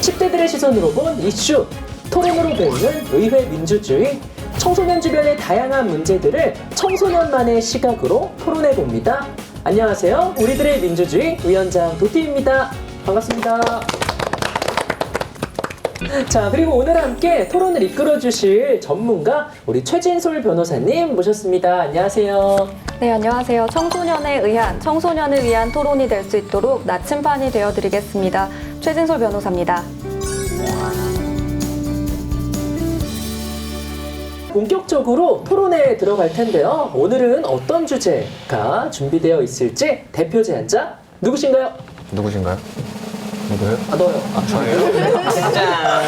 10대들의 시선으로 본 이슈, 토론으로 배우는 의회 민주주의, 청소년 주변의 다양한 문제들을 청소년만의 시각으로 토론해봅니다. 안녕하세요. 우리들의 민주주의 위원장 도티입니다. 반갑습니다. 자, 그리고 오늘 함께 토론을 이끌어 주실 전문가 우리 최진솔 변호사님 모셨습니다. 안녕하세요. 네, 안녕하세요. 청소년을 위한 토론이 될 수 있도록 나침반이 되어드리겠습니다. 최진솔 변호사입니다. 본격적으로 토론에 들어갈 텐데요. 오늘은 어떤 주제가 준비되어 있을지 대표 제안자 누구신가요? 누구신가요? 누구요? 아, 너요. 아, 저예요? 짠!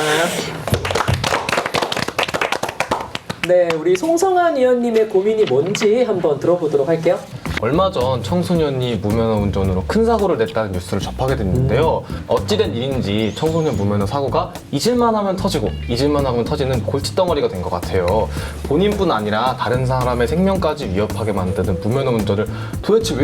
네, 우리 송성한 의원님의 고민이 뭔지 한번 들어보도록 할게요. 얼마 전 청소년이 무면허 운전으로 큰 사고를 냈다는 뉴스를 접하게 됐는데요. 어찌된 일인지 청소년 무면허 사고가 잊을만 하면 터지고 잊을만 하면 터지는 골칫덩어리가 된 것 같아요. 본인뿐 아니라 다른 사람의 생명까지 위협하게 만드는 무면허 운전을 도대체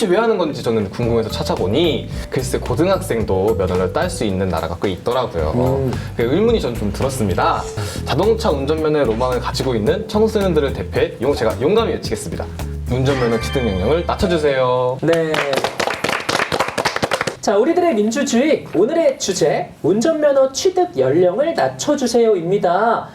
왜 하는 건지 저는 궁금해서 찾아보니 글쎄 고등학생도 면허를 딸 수 있는 나라가 꽤 있더라고요. 그 의문이 전 좀 들었습니다. 자동차 운전면허의 로망을 가지고 있는 청소년들을 대표해 제가 용감히 외치겠습니다. 운전면허 취득 연령을 낮춰주세요. 네. 자, 우리들의 민주주의 오늘의 주제 운전면허 취득 연령을 낮춰주세요입니다.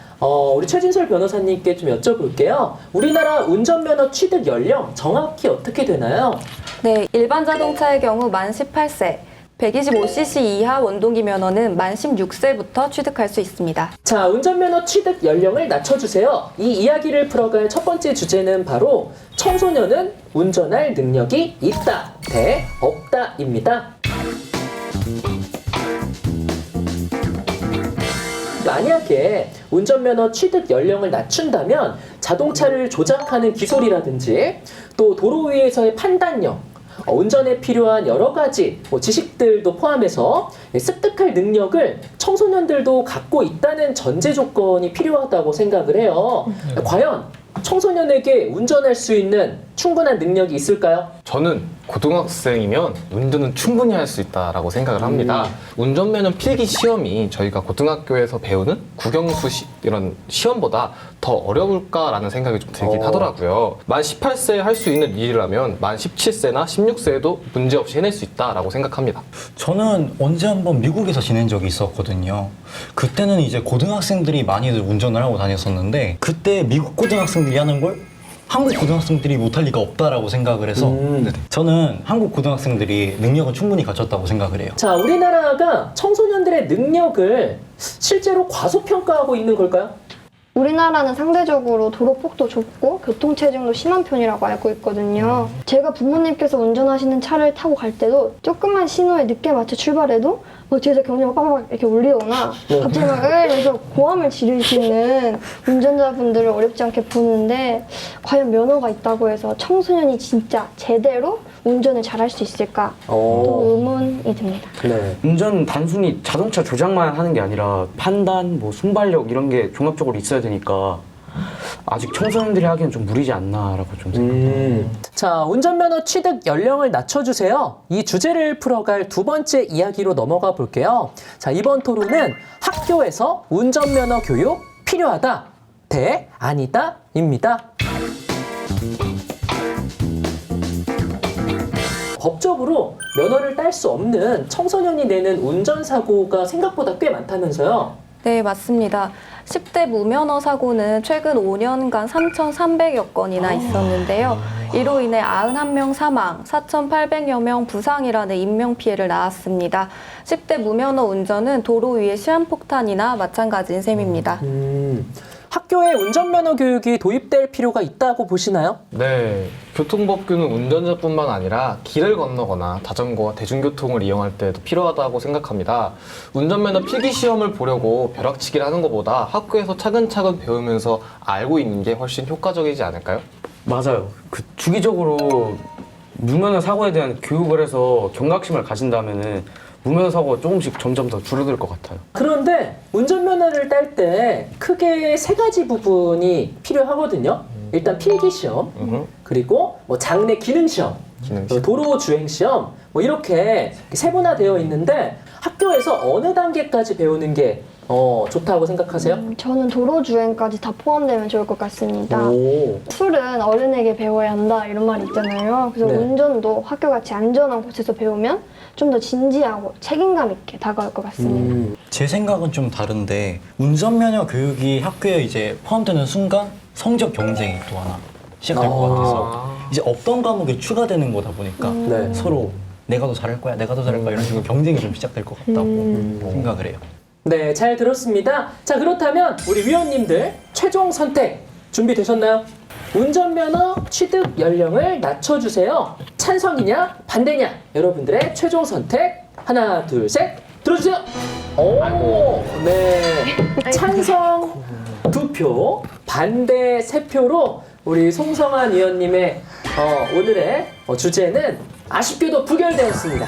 우리 최진솔 변호사님께 좀 여쭤볼게요. 우리나라 운전면허 취득 연령 정확히 어떻게 되나요? 네, 일반 자동차의 경우 만 18세, 125cc 이하 원동기 면허는 만 16세부터 취득할 수 있습니다. 자, 운전면허 취득 연령을 낮춰주세요. 이 이야기를 풀어갈 첫 번째 주제는 바로 청소년은 운전할 능력이 있다, 대 없다입니다. 만약에 운전면허 취득 연령을 낮춘다면 자동차를 조작하는 기술이라든지 또 도로 위에서의 판단력, 운전에 필요한 여러 가지 지식들도 포함해서 습득할 능력을 청소년들도 갖고 있다는 전제 조건이 필요하다고 생각을 해요. 과연 청소년에게 운전할 수 있는 충분한 능력이 있을까요? 저는 고등학생이면 운전은 충분히 할 수 있다라고 생각을 합니다. 운전면허 필기 시험이 저희가 고등학교에서 배우는 국영수 이런 시험보다 더 어려울까라는 생각이 좀 들긴 하더라고요. 만 18세에 할 수 있는 일이라면 만 17세나 16세에도 문제없이 해낼 수 있다라고 생각합니다. 저는 언제 한번 미국에서 지낸 적이 있었거든요. 그때는 이제 고등학생들이 많이들 운전을 하고 다녔었는데 그때 미국 고등학생들이 하는 걸 한국 고등학생들이 못할 리가 없다라고 생각을 해서 저는 한국 고등학생들이 능력은 충분히 갖췄다고 생각을 해요. 자, 우리나라가 청소년들의 능력을 실제로 과소평가하고 있는 걸까요? 우리나라는 상대적으로 도로폭도 좁고 교통체증도 심한 편이라고 알고 있거든요. 제가 부모님께서 운전하시는 차를 타고 갈 때도 조금만 신호에 늦게 맞춰 출발해도 뭐 뒤에서 경적이 빠바박 이렇게 울리거나 갑자기 막 이러면서 고함을 지르시는 운전자분들을 어렵지 않게 보는데 과연 면허가 있다고 해서 청소년이 진짜 제대로 운전을 잘할 수 있을까 또 의문이 듭니다. 네. 운전은 단순히 자동차 조작만 하는 게 아니라 판단, 순발력 이런 게 종합적으로 있어야 되니까 아직 청소년들이 하기엔 좀 무리지 않나라고 좀 생각합니다. 자, 운전면허 취득 연령을 낮춰주세요. 이 주제를 풀어갈 두 번째 이야기로 넘어가 볼게요. 자, 이번 토론은 학교에서 운전면허 교육 필요하다, 대 아니다 입니다. 법적으로 면허를 딸 수 없는 청소년이 내는 운전사고가 생각보다 꽤 많다면서요? 네, 맞습니다. 10대 무면허 사고는 최근 5년간 3,300여 건이나 있었는데요. 이로 인해 91명 사망, 4,800여 명 부상이라는 인명피해를 낳았습니다. 10대 무면허 운전은 도로 위의 시한폭탄이나 마찬가지인 셈입니다. 학교에 운전면허 교육이 도입될 필요가 있다고 보시나요? 네, 교통법규는 운전자뿐만 아니라 길을 건너거나 자전거와 대중교통을 이용할 때도 필요하다고 생각합니다. 운전면허 필기시험을 보려고 벼락치기를 하는 것보다 학교에서 차근차근 배우면서 알고 있는 게 훨씬 효과적이지 않을까요? 맞아요. 주기적으로 무면허 사고에 대한 교육을 해서 경각심을 가진다면은 무면허 사고가 조금씩 점점 더 줄어들 것 같아요. 그런데 운전면허를 딸 때 크게 세 가지 부분이 필요하거든요. 일단 필기시험, 그리고 장내 기능시험, 도로 주행시험 이렇게 세분화되어 있는데 학교에서 어느 단계까지 배우는 게 좋다고 생각하세요? 저는 도로 주행까지 다 포함되면 좋을 것 같습니다. 오. 술은 어른에게 배워야 한다 이런 말이 있잖아요. 그래서 네. 운전도 학교같이 안전한 곳에서 배우면 좀 더 진지하고 책임감 있게 다가올 것 같습니다. 제 생각은 좀 다른데 운전면허 교육이 학교에 이제 포함되는 순간 성적 경쟁이 또 하나 시작될 것 같아서 이제 없던 과목이 추가되는 거다 보니까 네. 서로 내가 더 잘할 거야, 내가 더 잘할 거야 이런 식으로 경쟁이 좀 시작될 것 같다고 생각을 해요. 네, 잘 들었습니다. 자, 그렇다면 우리 위원님들 최종 선택 준비되셨나요? 운전면허 취득 연령을 낮춰주세요. 찬성이냐 반대냐? 여러분들의 최종 선택 하나, 둘, 셋 들어주세요. 오, 네, 찬성 2표, 반대 3표로 우리 송성환 위원님의 오늘의 주제는 아쉽게도 부결되었습니다.